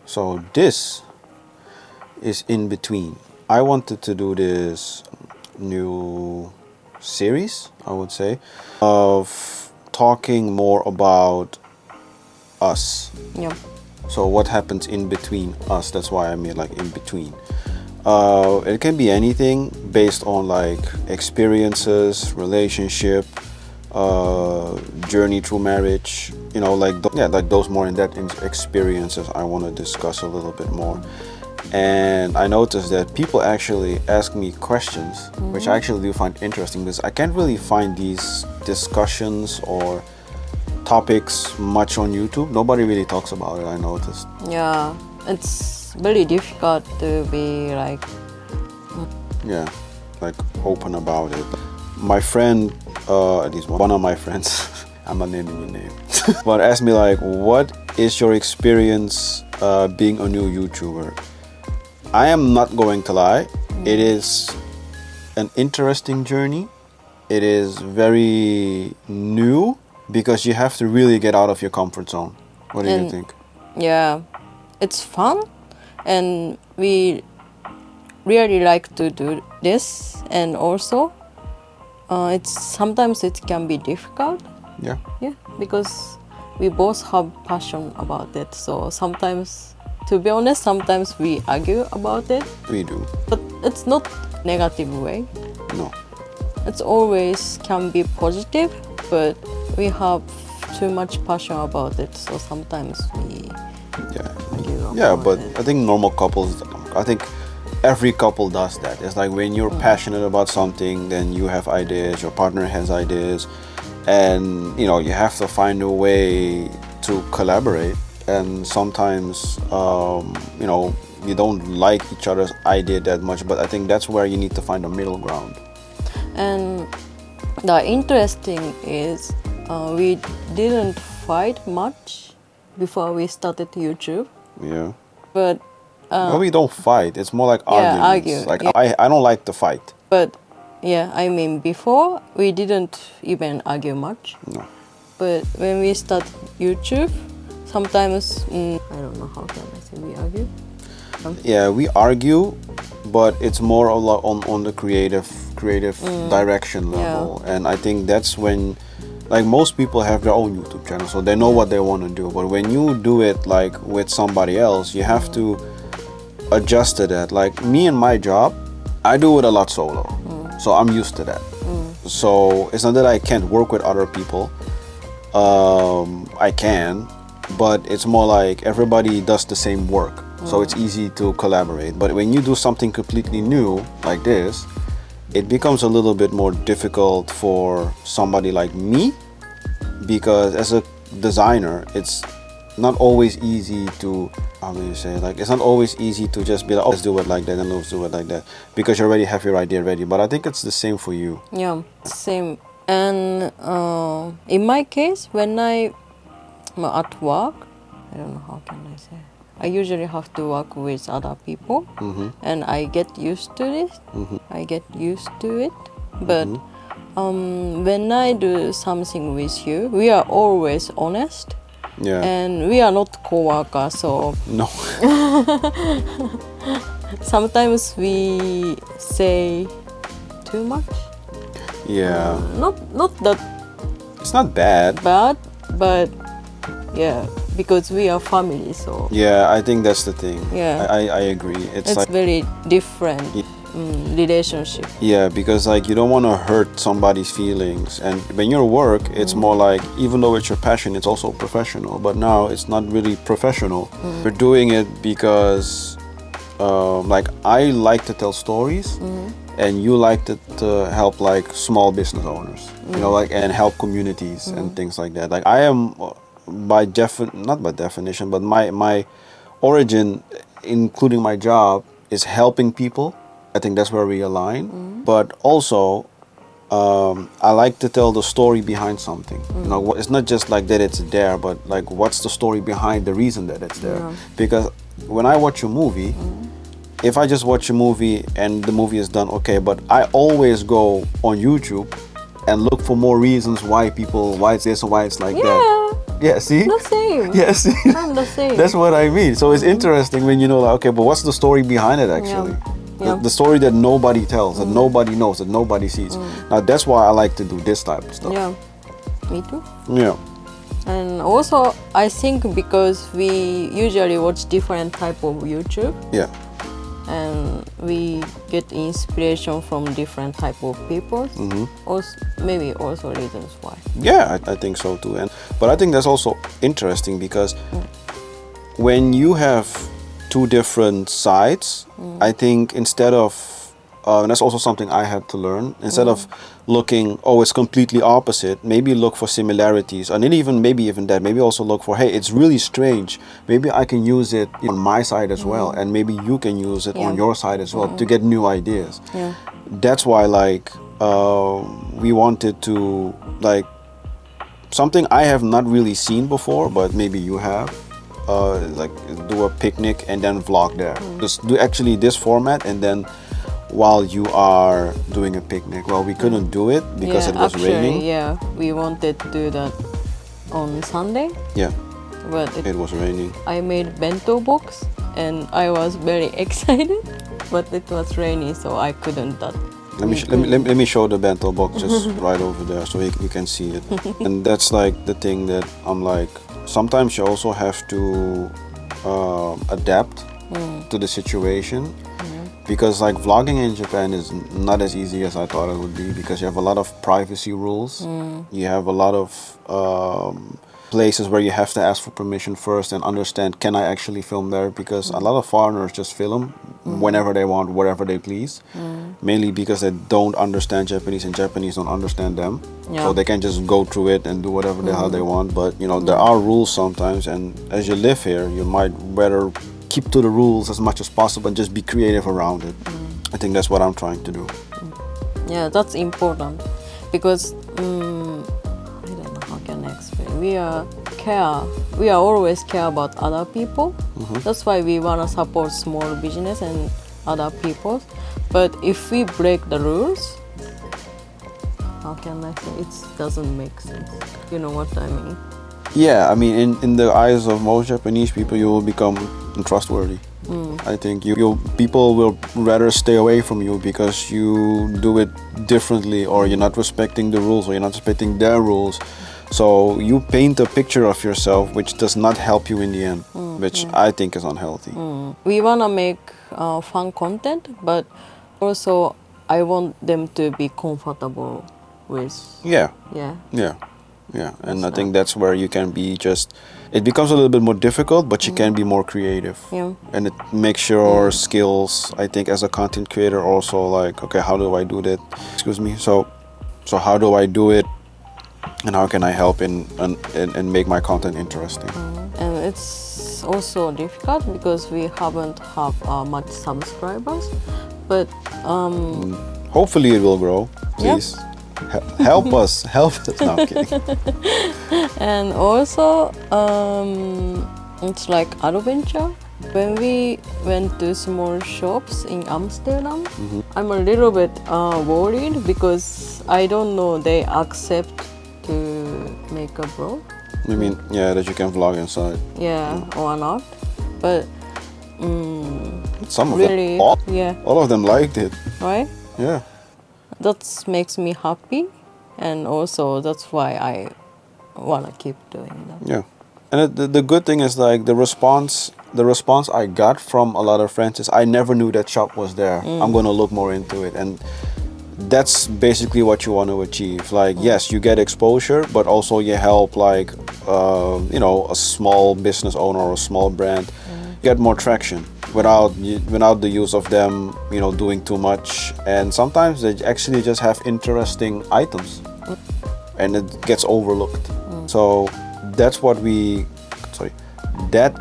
So this is in between. I wanted to do this new series, I would say, of talking more about us. Yeah. So what happens in between us? That's why I mean like in between. It can be anything based on like experiences, relationship, journey through marriage, like those more in-depth experiences I want to discuss a little bit more. And I noticed that people actually ask me questions, which I actually do find interesting, because I can't really find these discussions or topics much on YouTube. Nobody really talks about it, I noticed. Yeah, it's very difficult to be like open about it. My friend, at least one of my friends, I'm not naming your name, but asked me like, what is your experience being a new YouTuber? I am not going to lie, it is an interesting journey. It is very new because you have to really get out of your comfort zone. What do you think? Yeah, it's fun, and we really like to do this, and also sometimes it can be difficult. Yeah, because we both have passion about it. So sometimes, to be honest, sometimes we argue about it. we do. But it's not negative way. No. It's always can be positive, but we have too much passion about it. So sometimes we argue about but it. I think normal couples, I think every couple does that. It's like when you're passionate about something, then you have ideas, your partner has ideas, and you have to find a way to collaborate. And sometimes you don't like each other's idea that much, but I think that's where you need to find a middle ground. And the interesting is we didn't fight much before we started YouTube. Yeah. But we don't fight. It's more like arguments. I don't like to fight. But I mean, before we didn't even argue much. No. But when we start YouTube, sometimes I don't know how can I say we argue. Yeah, we argue, but it's more on the creative direction level. And I think that's when, like, most people have their own YouTube channel, so they know what they want to do. But when you do it like with somebody else, you have to adjust to that. Like me and my job, I do it a lot solo, so I'm used to that. So it's not that I can't work with other people. I can, but it's more like everybody does the same work, so it's easy to collaborate. But when you do something completely new like this, it becomes a little bit more difficult for somebody like me, because as a designer, it's not always easy to, it's not always easy to just be like, oh, let's do it like that and let's do it like that, because you already have your idea ready. But I think it's the same for you. Yeah, same. And in my case, when I'm at work, I don't know how can I say, I usually have to work with other people, and I get used to this. I get used to it. But when I do something with you, we are always honest. Yeah. And we are not coworkers, so No. sometimes we say too much. Yeah. Not that It's not bad. bad, but because we are family, so Yeah, I think that's the thing. Yeah. I agree. It's like, very different relationship. yeah, because like you don't want to hurt somebody's feelings, and when you're work, it's more like, even though it's your passion, it's also professional. But now it's not really professional. We're doing it because like I like to tell stories, and you like to help like small business owners, and help communities and things like that. Like I am not by definition, but my origin, including my job, is helping people. I think that's where we align. But also, I like to tell the story behind something. It's not just like that it's there, but like what's the story behind the reason that it's there. Because when I watch a movie, if I just watch a movie and the movie is done, okay, but I always go on YouTube and look for more reasons why it's this or why it's like that. Yeah, see? The same. Yeah, see? I'm the same. That's what I mean. So it's interesting when you know, like, okay, but what's the story behind it actually? Yeah. The story that nobody tells, that nobody knows, that nobody sees. Now that's why I like to do this type of stuff. Yeah, me too. Yeah. And also, I think because we usually watch different type of YouTube, Yeah. and we get inspiration from different type of people. Also, maybe also reasons why. Yeah, I think so too. But I think that's also interesting because when you have two different sides, I think instead of, and that's also something I had to learn, instead of looking, oh, it's completely opposite, maybe look for similarities, and then maybe even that, maybe also look for, hey, it's really strange, maybe I can use it on my side as well, and maybe you can use it on your side as well to get new ideas. Yeah. That's why, like, we wanted to, like, something I have not really seen before, but maybe you have, like, do a picnic and then vlog there. Just do actually this format, and then while you are doing a picnic. Well, we couldn't do it because it was raining. Yeah, we wanted to do that on Sunday. Yeah, but it was raining. I made bento box and I was very excited, but it was rainy, so I couldn't do that. Let me show the bento box just right over there so you can see it. And that's like the thing that I'm like, sometimes you also have to adapt to the situation. Because like vlogging in Japan is not as easy as I thought it would be, because you have a lot of privacy rules. You have a lot of places where you have to ask for permission first and understand, can I actually film there? Because a lot of foreigners just film whenever they want, wherever they please. Mainly because they don't understand Japanese and Japanese don't understand them. So they can just go through it and do whatever the hell they want. But you know, there are rules sometimes, and as you live here, you might better keep to the rules as much as possible and just be creative around it. I think that's what I'm trying to do. Yeah, that's important because I don't know how can I explain. We always care about other people. That's why we wanna support small business and other people. But if we break the rules, how can I say, it doesn't make sense. You know what I mean? Yeah, I mean, in the eyes of most Japanese people, you will become untrustworthy. I think people will rather stay away from you because you do it differently, or you're not respecting the rules, or you're not respecting their rules. So you paint a picture of yourself which does not help you in the end, which I think is unhealthy. We wanna make fun content, but also I want them to be comfortable with. Yeah. And I think that's where you can be it becomes a little bit more difficult, but you can be more creative. And it makes your skills, I think, as a content creator also like, okay, how do I do that? So how do I do it? And how can I help and make my content interesting? And it's also difficult because we haven't have much subscribers, but hopefully it will grow, please. Help us. No, I'm kidding. And also, it's like adventure. When we went to small shops in Amsterdam, I'm a little bit worried because I don't know they accept to make a vlog. You mean, that you can vlog inside? Yeah, or not. But some of really, them, all of them liked it. Right? Yeah. That makes me happy, and also that's why I wanna keep doing that. Yeah, and the good thing is like the response I got from a lot of friends is, I never knew that shop was there. I'm gonna look more into it, and that's basically what you want to achieve. Like, yes, you get exposure, but also you help like a small business owner or a small brand get more traction without the use of them doing too much. And sometimes they actually just have interesting items and it gets overlooked. So that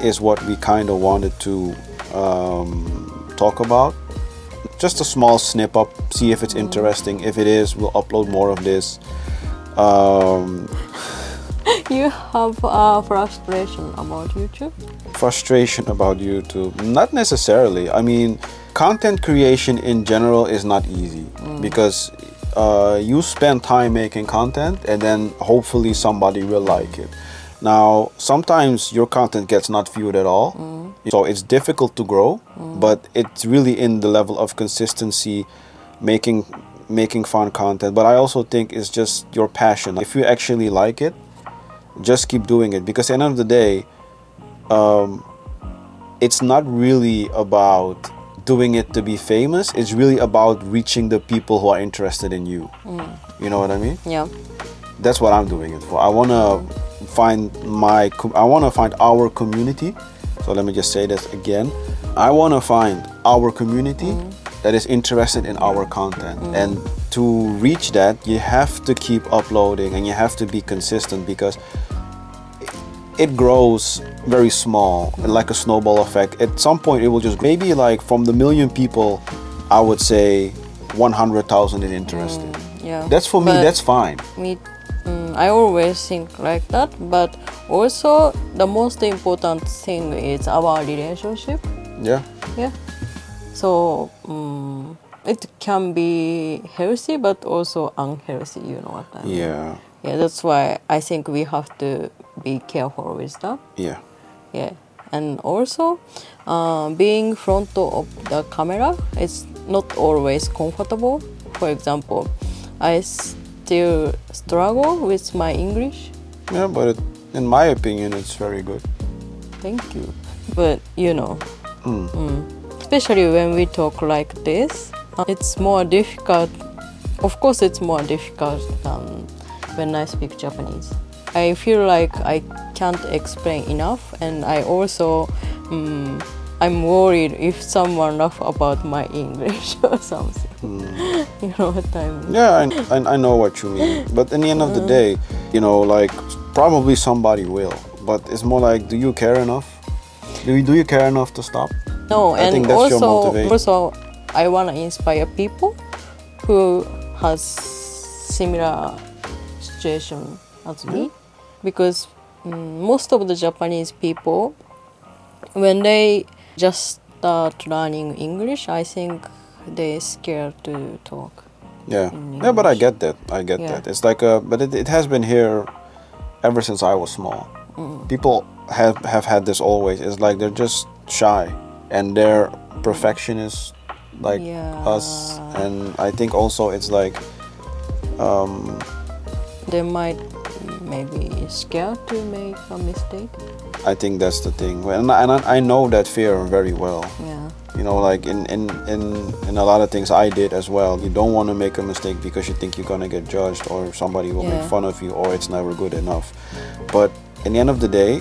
is what we kind of wanted to talk about. Just a small snip up, see if it's interesting. If it is, we'll upload more of this. You have frustration about YouTube? Frustration about YouTube? Not necessarily. I mean, content creation in general is not easy because you spend time making content and then hopefully somebody will like it. Now, sometimes your content gets not viewed at all, so it's difficult to grow, but it's really in the level of consistency, making fun content. But I also think it's just your passion. If you actually like it, just keep doing it, because at the end of the day, it's not really about doing it to be famous. It's really about reaching the people who are interested in you. You know what I mean? Yeah. That's what I'm doing it for. I want to find our community. So let me just say this again. I want to find our community that is interested in our content. And to reach that, you have to keep uploading and you have to be consistent, because it grows very small, like a snowball effect. At some point, it will just, maybe like from the million people, I would say 100,000 is interested. Yeah. That's for me, that's fine. I always think like that, but also the most important thing is our relationship. Yeah. Yeah. So it can be healthy, but also unhealthy. You know what I mean? Yeah. Yeah. That's why I think we have to be careful with that. Yeah. Yeah. And also, being frontal of the camera is not always comfortable. For example, I still struggle with my English. Yeah, but in my opinion, it's very good. Thank you. But you know, especially when we talk like this, it's more difficult. Of course, it's more difficult than when I speak Japanese. I feel like I can't explain enough, and I also I'm worried if someone laugh about my English or something. You know what I mean? Yeah, I know what you mean. But in the end of the day, you know, like, probably somebody will. But it's more like, do you care enough? Do you care enough to stop? No, I and think that's your motivation. also I want to inspire people who has similar situation as me, because most of the Japanese people, when they just start learning English, I think they're scared to talk. Yeah. in Yeah, but I English. get that. I get Yeah. that. It's like but it has been here ever since I was small. People have had this always. It's like they're just shy and they're perfectionists like us. And I think also it's like They might maybe scared to make a mistake. I think that's the thing. And I know that fear very well. Yeah. You know, like in a lot of things I did as well. You don't want to make a mistake because you think you're gonna get judged or somebody will make fun of you or it's never good enough. But in the end of the day,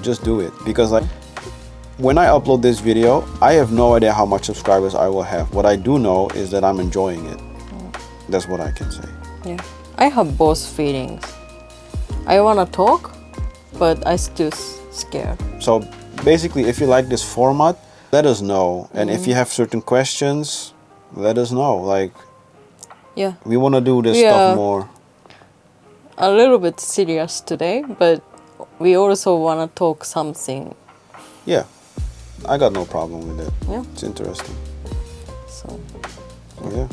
just do it. Because like when I upload this video, I have no idea how much subscribers I will have. What I do know is that I'm enjoying it. That's what I can say. Yeah. I have both feelings. I wanna talk, but I still scared. So basically, if you like this format, let us know. And if you have certain questions, let us know. Like, Yeah. we want to do this We stuff are more. a little bit serious today, but we also wanna talk something. Yeah, I got no problem with it. Yeah. It's interesting. So. Yeah.